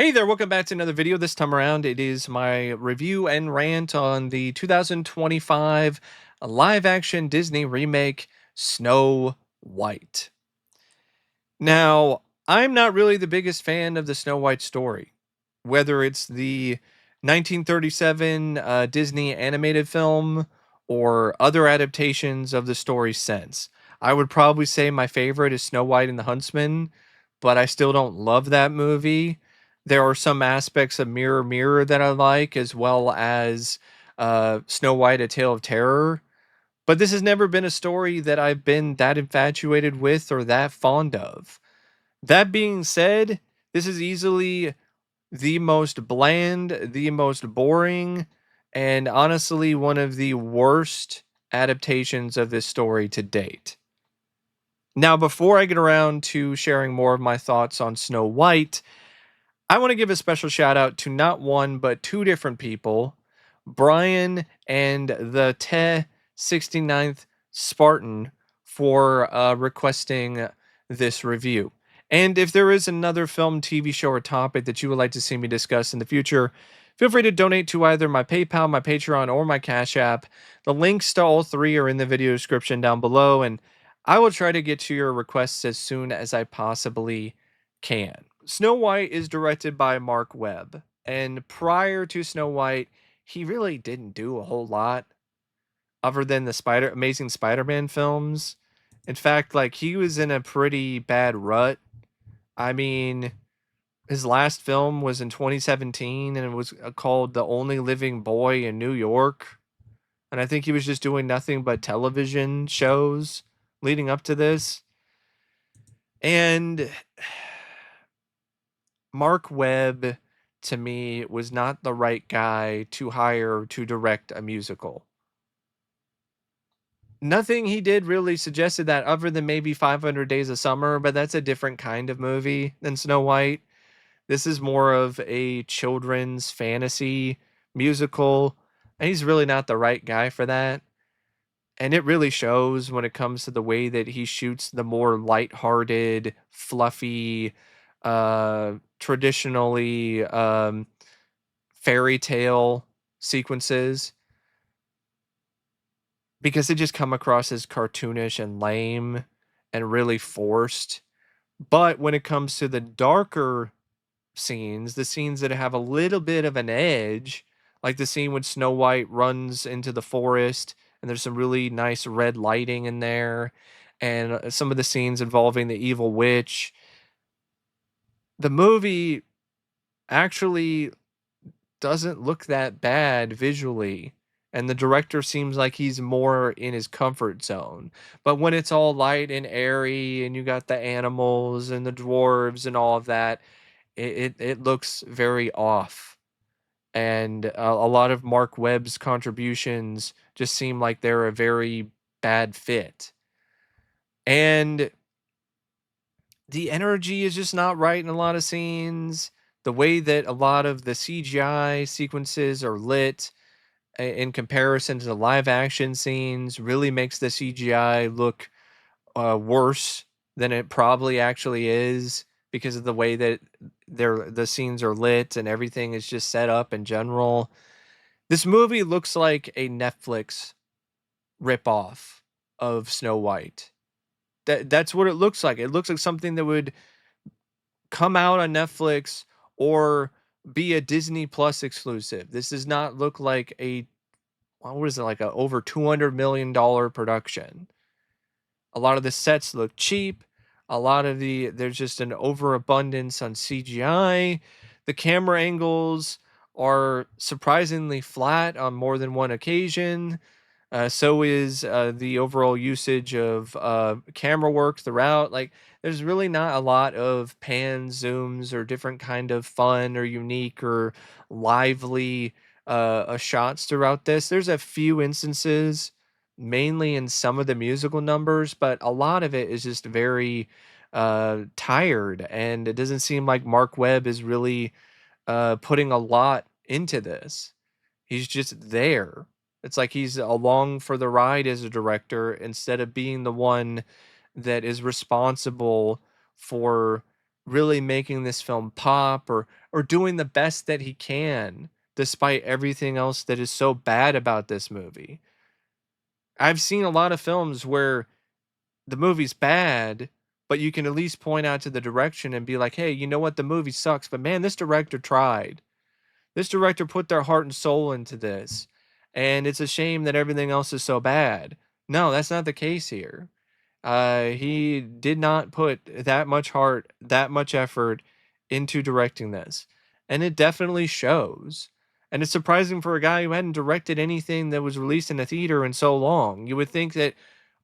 Hey there, welcome back to another video. This time around, it is my review and rant on the 2025 live action Disney remake Snow White. Now, I'm not really the biggest fan of the Snow White story, whether it's the 1937 Disney animated film or other adaptations of the story since. I would probably say my favorite is Snow White and the Huntsman, but I still don't love that movie. There are some aspects of Mirror Mirror that I like, as well as Snow White: A Tale of Terror. But this has never been a story that I've been that infatuated with or that fond of. That being said, this is easily the most bland, the most boring, and honestly one of the worst adaptations of this story to date. Now, before I get around to sharing more of my thoughts on Snow White, I want to give a special shout out to not one, but two different people, Brian and the Te 69th Spartan, for requesting this review. And if there is another film, TV show, or topic that you would like to see me discuss in the future, feel free to donate to either my PayPal, my Patreon, or my Cash App. The links to all three are in the video description down below, and I will try to get to your requests as soon as I possibly can. Snow White is directed by Marc Webb, and prior to Snow White, he really didn't do a whole lot other than the Amazing Spider-Man films. In fact, like he was in a pretty bad rut. I mean, his last film was in 2017 and it was called The Only Living Boy in New York. And I think he was just doing nothing but television shows leading up to this. And Marc Webb, to me, was not the right guy to hire to direct a musical. Nothing he did really suggested that other than maybe 500 Days of Summer, but that's a different kind of movie than Snow White. This is more of a children's fantasy musical, and he's really not the right guy for that. And it really shows when it comes to the way that he shoots the more lighthearted, fluffy, traditionally fairy tale sequences, because they just come across as cartoonish and lame and really forced. But when it comes to the darker scenes, the scenes that have a little bit of an edge, like the scene when Snow White runs into the forest and there's some really nice red lighting in there, and some of the scenes involving the evil witch, the movie actually doesn't look that bad visually. And the director seems like he's more in his comfort zone. But when it's all light and airy and you got the animals and the dwarves and all of that, it looks very off. And a lot of Marc Webb's contributions just seem like they're a very bad fit. And the energy is just not right in a lot of scenes. The way that a lot of the CGI sequences are lit in comparison to the live action scenes really makes the CGI look worse than it probably actually is, because of the way that the scenes are lit and everything is just set up in general. This movie looks like a Netflix ripoff of Snow White. That's what it looks like. It looks like something that would come out on Netflix or be a Disney Plus exclusive. This does not look like a, what is it, like a over $200 million production. A lot of the sets look cheap. A lot of there's just an overabundance on CGI. The camera angles are surprisingly flat on more than one occasion. So is the overall usage of camera work throughout. Like, there's really not a lot of pans, zooms, or different kind of fun or unique or lively shots throughout this. There's a few instances, mainly in some of the musical numbers, but a lot of it is just very tired, and it doesn't seem like Marc Webb is really putting a lot into this. He's just there. It's like he's along for the ride as a director instead of being the one that is responsible for really making this film pop, or doing the best that he can despite everything else that is so bad about this movie. I've seen a lot of films where the movie's bad, but you can at least point out to the direction and be like, "Hey, you know what? The movie sucks, but man, this director tried. This director put their heart and soul into this, and it's a shame that everything else is so bad." No, that's not the case here. He did not put that much heart, that much effort into directing this, and it definitely shows. And it's surprising for a guy who hadn't directed anything that was released in a theater in so long. You would think that,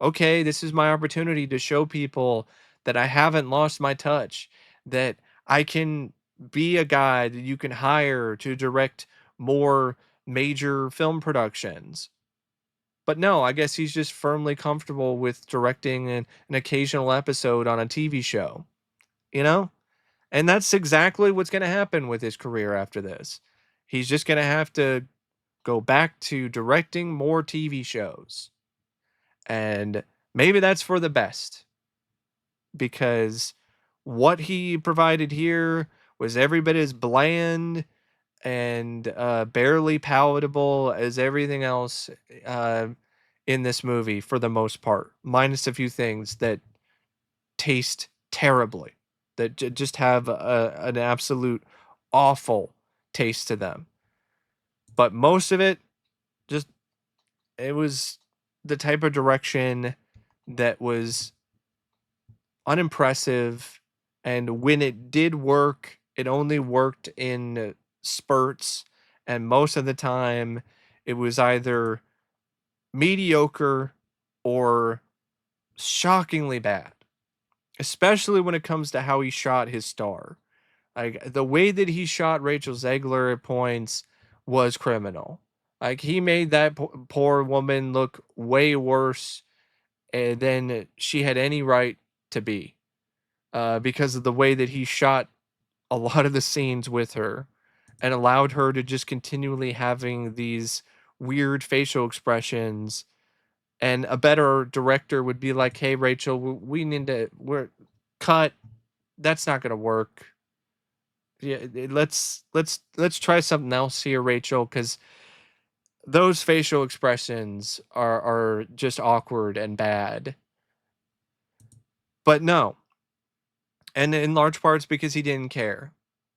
okay, this is my opportunity to show people that I haven't lost my touch, that I can be a guy that you can hire to direct more major film productions. But no, I guess he's just firmly comfortable with directing an occasional episode on a TV show, you know? And that's exactly what's going to happen with his career after this. He's just going to have to go back to directing more TV shows. And maybe that's for the best, because what he provided here was every bit as bland and barely palatable as everything else uh, in this movie for the most part, minus a few things that taste terribly, that just have an absolute awful taste to them. But most of it, just it was the type of direction that was unimpressive, and when it did work, it only worked in spurts, and most of the time, it was either mediocre or shockingly bad, especially when it comes to how he shot his star. Like the way that he shot Rachel Zegler at points was criminal. Like he made that poor woman look way worse than she had any right to be, because of the way that he shot a lot of the scenes with her and allowed her to just continually having these weird facial expressions. And a better director would be like, "Hey, Rachel, we need to we're cut. That's not gonna work. Yeah, let's try something else here, Rachel, because those facial expressions are just awkward and bad." But no, and in large parts because he didn't care.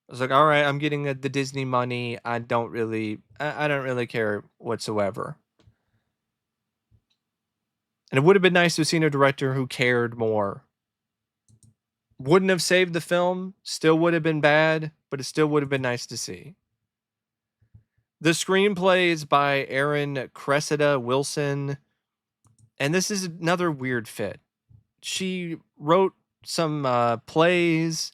I was like, "All right, I'm getting the Disney money. I don't really care whatsoever." And it would have been nice to have seen a director who cared more. Wouldn't have saved the film, still would have been bad, but it still would have been nice to see. The screenplay is by Erin Cressida Wilson, and this is another weird fit. She wrote some plays,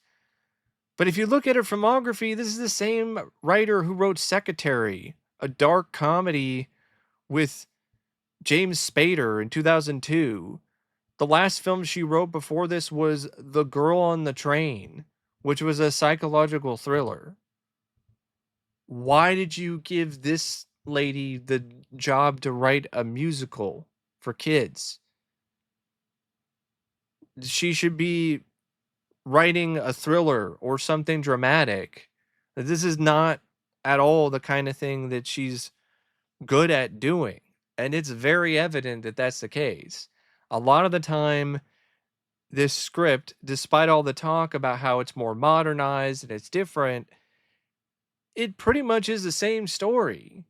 but if you look at her filmography, this is the same writer who wrote Secretary, a dark comedy with James Spader in 2002. The last film she wrote before this was The Girl on the Train, which was a psychological thriller. Why did you give this lady the job to write a musical for kids? She should be writing a thriller or something dramatic. This is not at all the kind of thing that she's good at doing. And it's very evident that that's the case. A lot of the time, this script, despite all the talk about how it's more modernized and it's different, it pretty much is the same story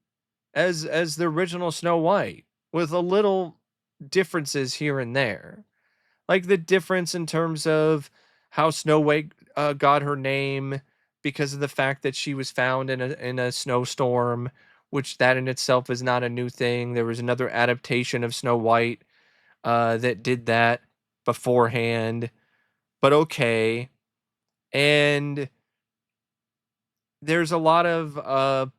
as the original Snow White, with a little differences here and there. Like the difference in terms of how Snow White got her name because of the fact that she was found in a snowstorm, which that in itself is not a new thing. There was another adaptation of Snow White that did that beforehand, but okay. And there's a lot of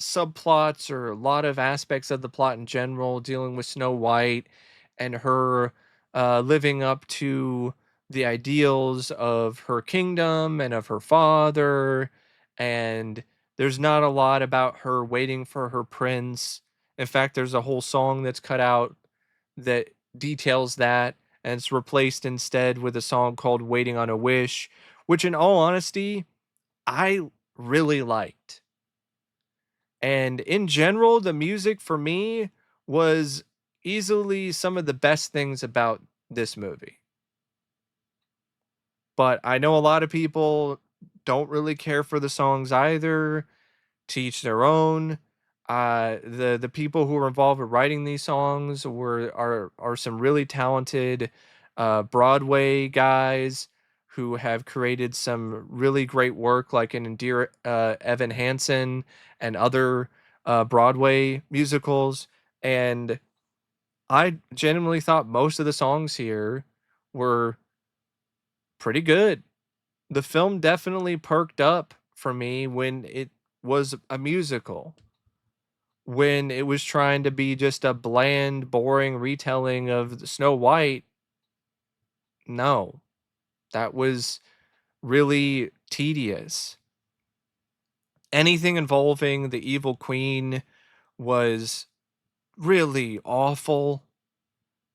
subplots, or a lot of aspects of the plot in general dealing with Snow White and her living up to the ideals of her kingdom and of her father. And there's not a lot about her waiting for her prince. In fact, there's a whole song that's cut out that details that. and it's replaced instead with a song called Waiting on a Wish, which in all honesty, I really liked. And in general, the music for me was easily some of the best things about this movie. But I know a lot of people don't really care for the songs either. To each their own. The people who were involved with writing these songs are some really talented Broadway guys who have created some really great work, like in Endear Evan Hansen and other Broadway musicals. And I genuinely thought most of the songs here were pretty good. The film definitely perked up for me when it was a musical. When it was trying to be just a bland, boring retelling of Snow White, no, that was really tedious. Anything involving the evil queen was really awful.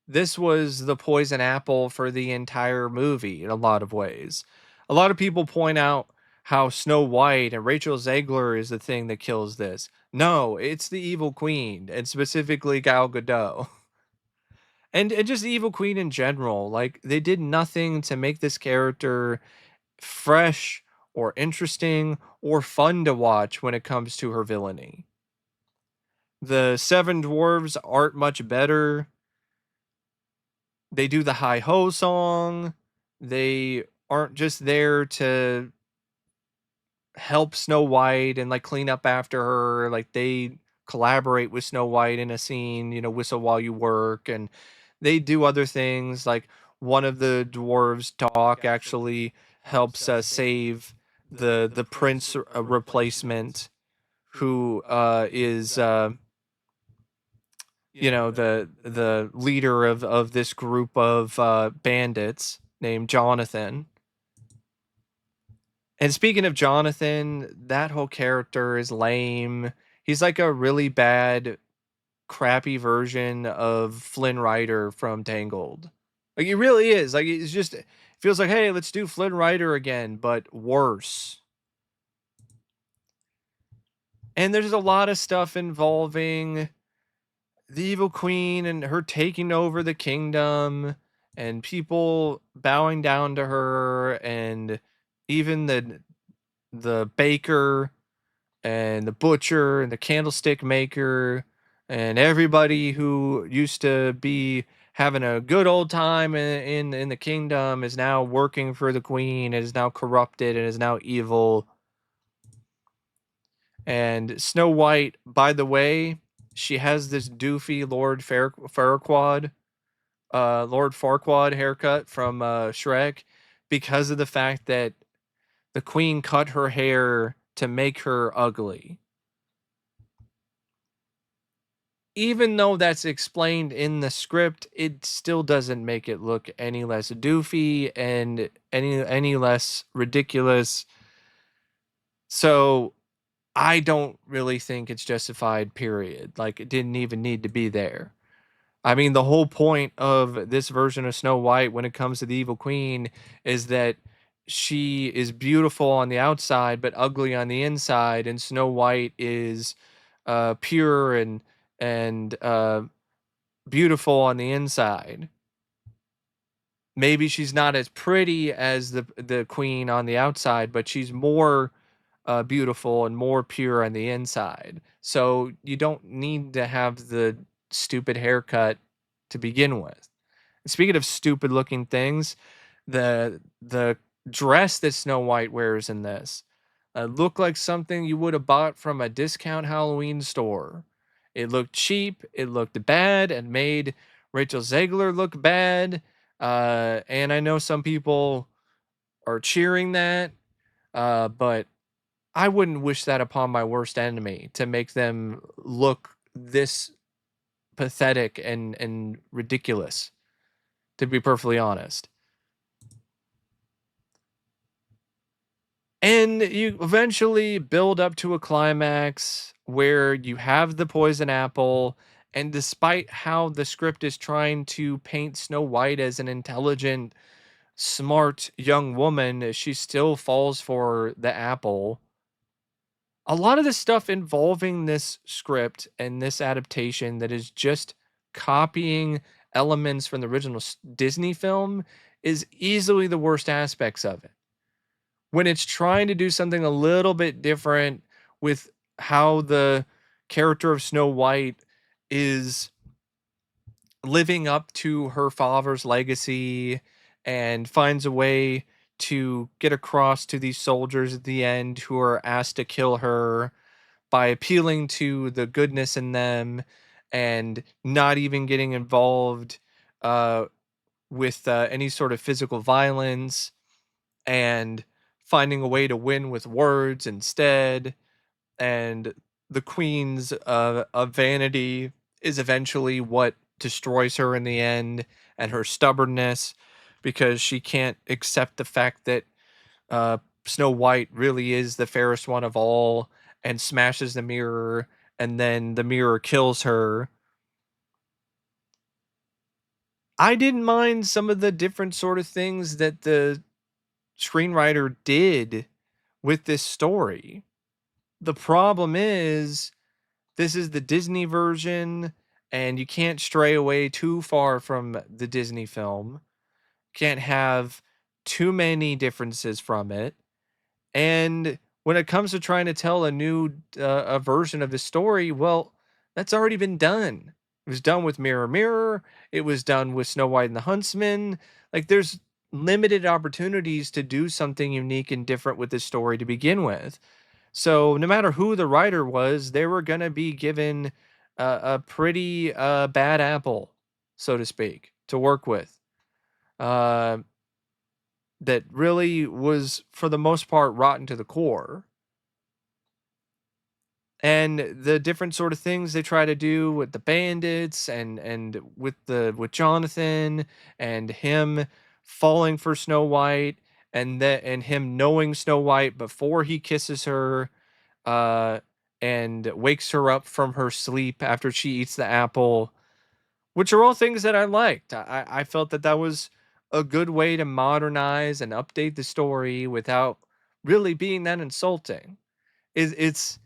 This was the poison apple for the entire movie in a lot of ways. A lot of people point out how Snow White and Rachel Zegler is the thing that kills this. No, it's the evil queen, and specifically Gal Gadot. And just the evil queen in general. Like, they did nothing to make this character fresh or interesting or fun to watch when it comes to her villainy. The seven dwarves aren't much better. They do the hi ho song. They aren't just there to help Snow White and like clean up after her. Like, they collaborate with Snow White in a scene, whistle while you work, and they do other things. Like, one of the dwarves, Doc, actually helps save the prince replacement, who is the leader of this group of bandits named Jonathan. And speaking of Jonathan, that whole character is lame. He's like a really bad, crappy version of Flynn Rider from Tangled. Like, he really is. Like, it's just, it feels like, hey, let's do Flynn Rider again, but worse. And there's a lot of stuff involving the evil queen and her taking over the kingdom and people bowing down to her, and even the baker and the butcher and the candlestick maker and everybody who used to be having a good old time in the kingdom is now working for the queen, is now corrupted, and is now evil. And Snow White, by the way, she has this doofy Lord Farquaad haircut from Shrek, because of the fact that the queen cut her hair to make her ugly. Even though that's explained in the script, it still doesn't make it look any less doofy and any less ridiculous. So I don't really think it's justified, period. Like, it didn't even need to be there. I mean, the whole point of this version of Snow White when it comes to the evil queen is that she is beautiful on the outside but ugly on the inside, and Snow White is pure and beautiful on the inside. Maybe she's not as pretty as the queen on the outside, but she's more beautiful and more pure on the inside. So you don't need to have the stupid haircut to begin with. Speaking of stupid looking things, the dress that Snow White wears in this looked like something you would have bought from a discount Halloween store. It looked cheap, it looked bad, and made Rachel Zegler look bad. And I know some people are cheering that, but I wouldn't wish that upon my worst enemy, to make them look this pathetic and ridiculous, to be perfectly honest. And you eventually build up to a climax where you have the poison apple And despite how the script is trying to paint Snow White as an intelligent, smart young woman, she still falls for the apple. A lot of the stuff involving this script and this adaptation that is just copying elements from the original Disney film is easily the worst aspects of it. When it's trying to do something a little bit different with how the character of Snow White is living up to her father's legacy and finds a way to get across to these soldiers at the end who are asked to kill her by appealing to the goodness in them and not even getting involved uh, with any sort of physical violence and finding a way to win with words instead. And the queen's of vanity is eventually what destroys her in the end, and her stubbornness because she can't accept the fact that uh, Snow White really is the fairest one of all, and smashes the mirror, and then the mirror kills her. I didn't mind some of the different sort of things that the screenwriter did with this story. The problem is this is the Disney version, and you can't stray away too far from the Disney film. Can't have too many differences from it. And when it comes to trying to tell a new a version of the story, well, that's already been done. It was done with Mirror Mirror. It was done with Snow White and the Huntsman. Like there's limited opportunities to do something unique and different with this story to begin with. So no matter who the writer was, they were gonna be given a pretty bad apple, so to speak, to work with. Uh, that really was, for the most part, rotten to the core. And the different sort of things they try to do with the bandits and with Jonathan and him falling for Snow White and him knowing Snow White before he kisses her uh and wakes her up from her sleep after she eats the apple, which are all things that I liked. I felt that that was a good way to modernize and update the story without really being that insulting. It's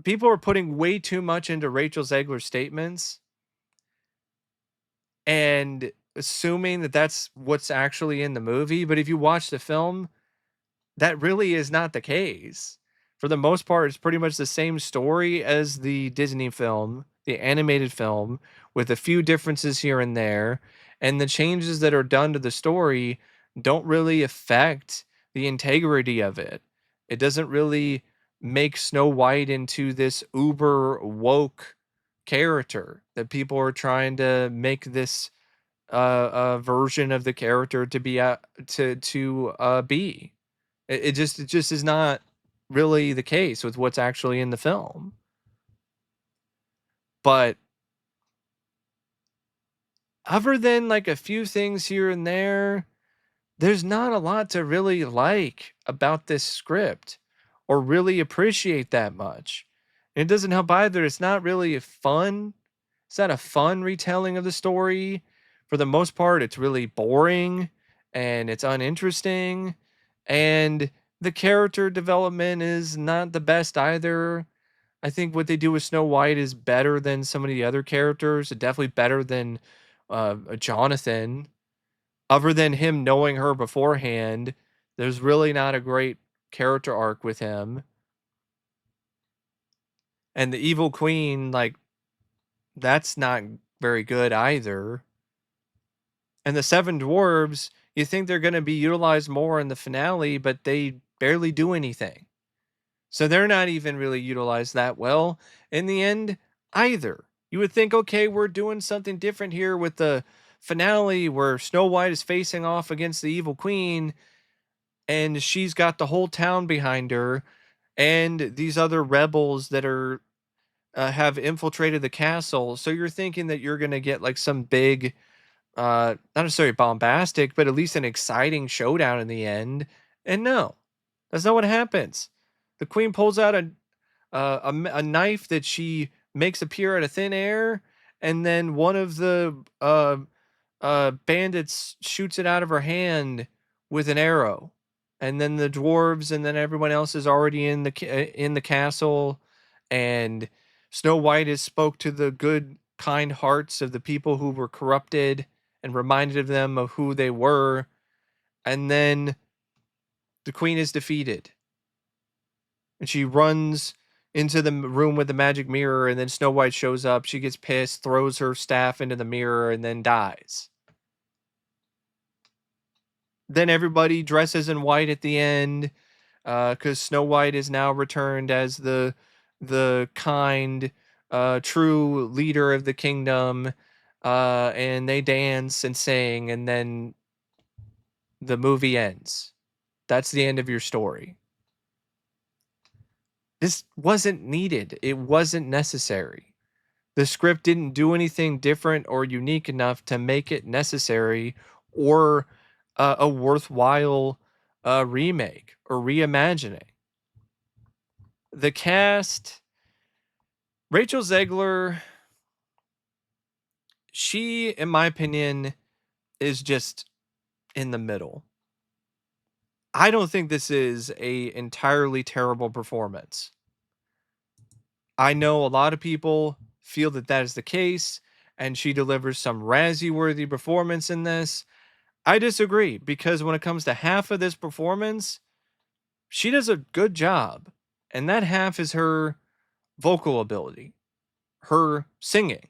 people are putting way too much into Rachel Zegler's statements and assuming that that's what's actually in the movie. But if you watch the film, that really is not the case. For the most part, it's pretty much the same story as the Disney film, the animated film, with a few differences here and there. And the changes that are done to the story don't really affect the integrity of it. It doesn't really make Snow White into this uber woke character that people are trying to make this version of the character to be be. It just is not really the case with what's actually in the film. But other than like a few things here and there, there's not a lot to really like about this script or really appreciate that much. And it doesn't help either. It's not really a fun. It's not a fun retelling of the story. For the most part, it's really boring and it's uninteresting. And the character development is not the best either. I think what they do with Snow White is better than some of the other characters, definitely better than Jonathan. Other than him knowing her beforehand, there's really not a great character arc with him. And the evil queen, like, that's not very good either. And the seven dwarves, you think they're going to be utilized more in the finale, but they barely do anything. So they're not even really utilized that well in the end either. You would think, okay, we're doing something different here with the finale where Snow White is facing off against the evil queen and she's got the whole town behind her and these other rebels that are have infiltrated the castle. So you're thinking that you're going to get like some big not necessarily bombastic, but at least an exciting showdown in the end. And no, that's not what happens. The queen pulls out a knife that she makes appear out of thin air, and then one of the bandits shoots it out of her hand with an arrow, and then the dwarves and then everyone else is already in the castle, and Snow White has spoke to the good, kind hearts of the people who were corrupted and reminded them of who they were, and then the queen is defeated, and she runs into the room with the magic mirror, and then Snow White shows up. She gets pissed, throws her staff into the mirror, and then dies. Then everybody dresses in white at the end, because Snow White is now returned as the kind, true leader of the kingdom, and they dance and sing, and then the movie ends. That's the end of your story. This wasn't needed. It wasn't necessary. The script didn't do anything different or unique enough to make it necessary or a worthwhile remake or reimagining. The cast, Rachel Zegler, she, in my opinion, is just in the middle. I don't think this is a entirely terrible performance. I know a lot of people feel that that is the case, and she delivers some Razzie-worthy performance in this. I disagree, because when it comes to half of this performance, she does a good job, and that half is her vocal ability, her singing.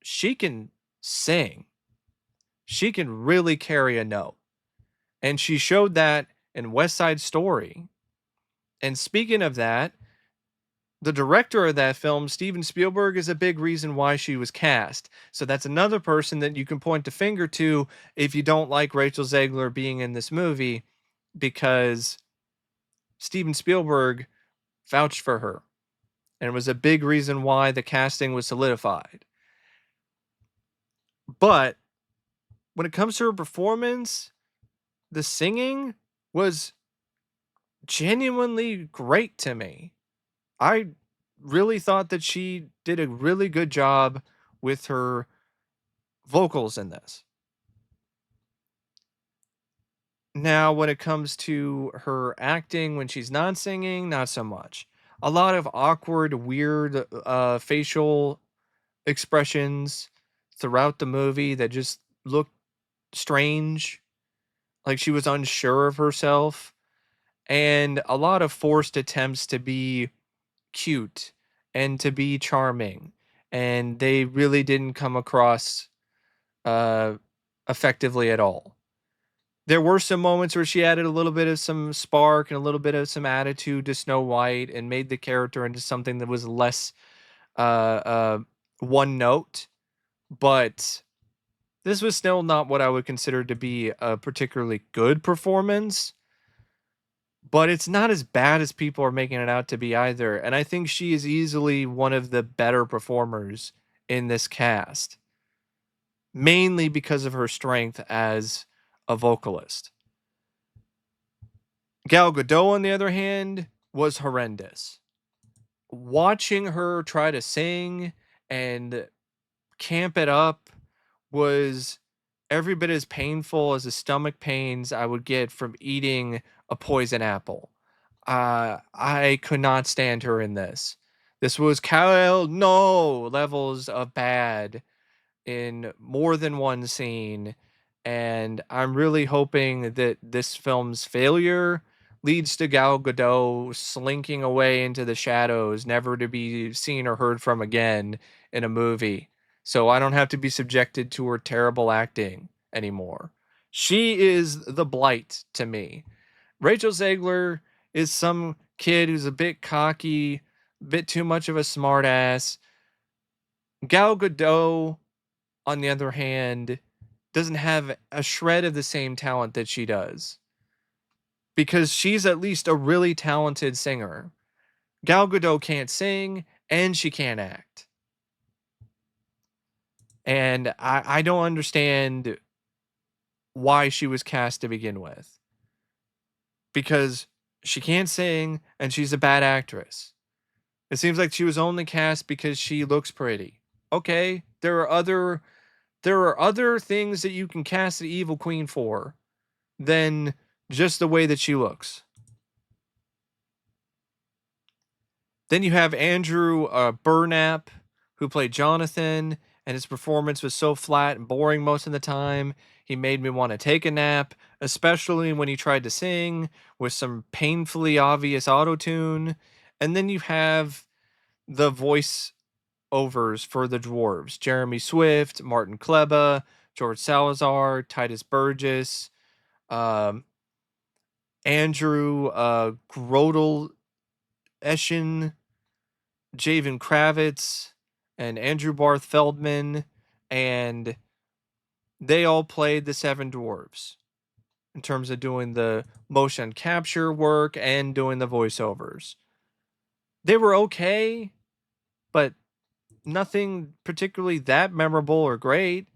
She can sing. She can really carry a note. And she showed that in West Side Story. And speaking of that, the director of that film, Steven Spielberg, is a big reason why she was cast. So that's another person that you can point the finger to if you don't like Rachel Zegler being in this movie, because Steven Spielberg vouched for her and was a big reason why the casting was solidified. But when it comes to her performance, the singing was genuinely great to me. I really thought that she did a really good job with her vocals in this. Now, when it comes to her acting when she's not singing, not so much. A lot of awkward, weird facial expressions throughout the movie that just looked strange, like she was unsure of herself, and a lot of forced attempts to be cute and to be charming, and they really didn't come across uh, effectively at all. There were some moments where she added a little bit of some spark and a little bit of some attitude to Snow White and made the character into something that was less uh, uh, one note, but this was still not what I would consider to be a particularly good performance. But it's not as bad as people are making it out to be either. And I think she is easily one of the better performers in this cast, mainly because of her strength as a vocalist. Gal Gadot, on the other hand, was horrendous. Watching her try to sing and camp it up was every bit as painful as the stomach pains I would get from eating a poison apple. I could not stand her in this. This was Kyle no levels of bad in more than one scene, and I'm really hoping that this film's failure leads to Gal Gadot slinking away into the shadows, never to be seen or heard from again in a movie, so I don't have to be subjected to her terrible acting anymore. She is the blight to me. Rachel Zegler is some kid who's a bit cocky, a bit too much of a smartass. Gal Gadot, on the other hand, doesn't have a shred of the same talent that she does, because she's at least a really talented singer. Gal Gadot can't sing and she can't act. And I don't understand why she was cast to begin with, because she can't sing and she's a bad actress. It seems like she was only cast because she looks pretty. Okay, there are other things that you can cast the evil queen for than just the way that she looks. Then you have Andrew Burnap, who played Jonathan, and his performance was so flat and boring most of the time. He made me want to take a nap, especially when he tried to sing with some painfully obvious auto tune. And then you have the voice overs for the dwarves: Jeremy Swift, Martin Klebba, George Salazar, Tituss Burgess, um, Andrew Grotelueschen, Javen Kravits, and Andrew Barth Feldman, and they all played the seven dwarves in terms of doing the motion capture work and doing the voiceovers. They were okay, but nothing particularly that memorable or great.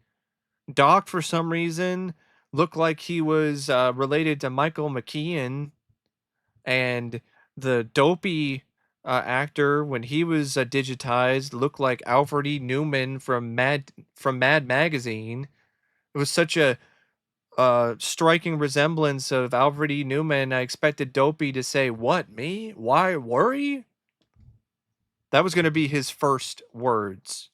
Doc, for some reason, looked like he was related to Michael McKean, and the dopey actor, when he was digitized, looked like Alfred E. Newman from Mad Magazine. It was such a striking resemblance of Alfred E. Newman. I expected Dopey to say, "What, me? Why worry?" That was going to be his first words.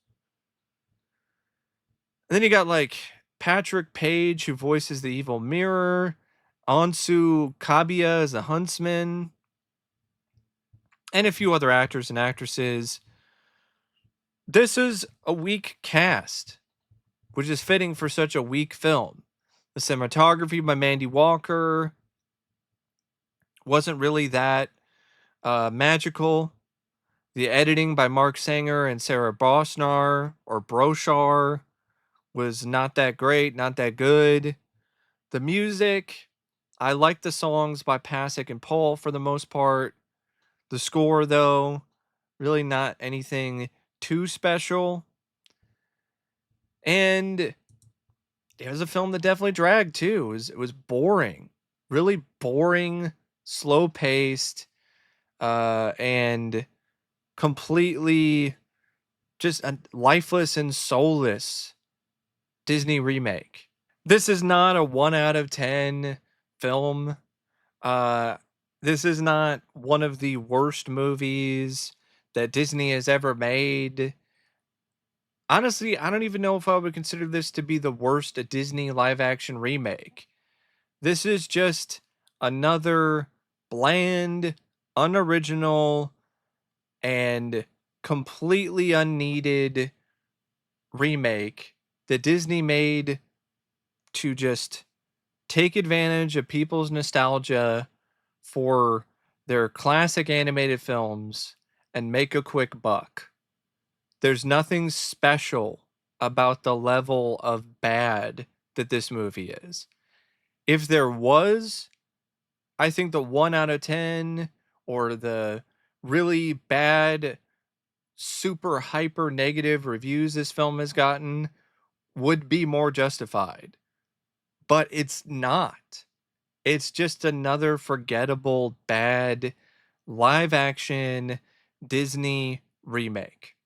And then you got like Patrick Page, who voices the evil mirror, Ansu Kabia as the huntsman, and a few other actors and actresses. This is a weak cast, which is fitting for such a weak film. The cinematography by Mandy Walker wasn't really that magical. The editing by Mark Sanger and Sarah Brosnar or Broshar was not that great, not that good. The music, I like the songs by Pasek and Paul for the most part. The score, though, really not anything too special. And it was a film that definitely dragged too. It was boring, really boring, slow paced, and completely just a lifeless and soulless Disney remake. This is not a 1 out of 10 film. Uh, this is not one of the worst movies that Disney has ever made. Honestly, I don't even know if I would consider this to be the worst Disney live action remake. This is just another bland, unoriginal, and completely unneeded remake that Disney made to just take advantage of people's nostalgia for their classic animated films and make a quick buck. There's nothing special about the level of bad that this movie is. If there was, I think the 1 out of 10 or the really bad, super hyper negative reviews this film has gotten would be more justified. But it's not. It's just another forgettable, bad, live action Disney remake.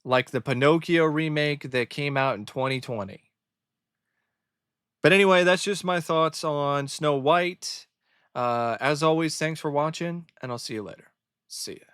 Like the Pinocchio remake that came out in 2020. But anyway, that's just my thoughts on Snow White. As always, thanks for watching, and I'll see you later. See ya.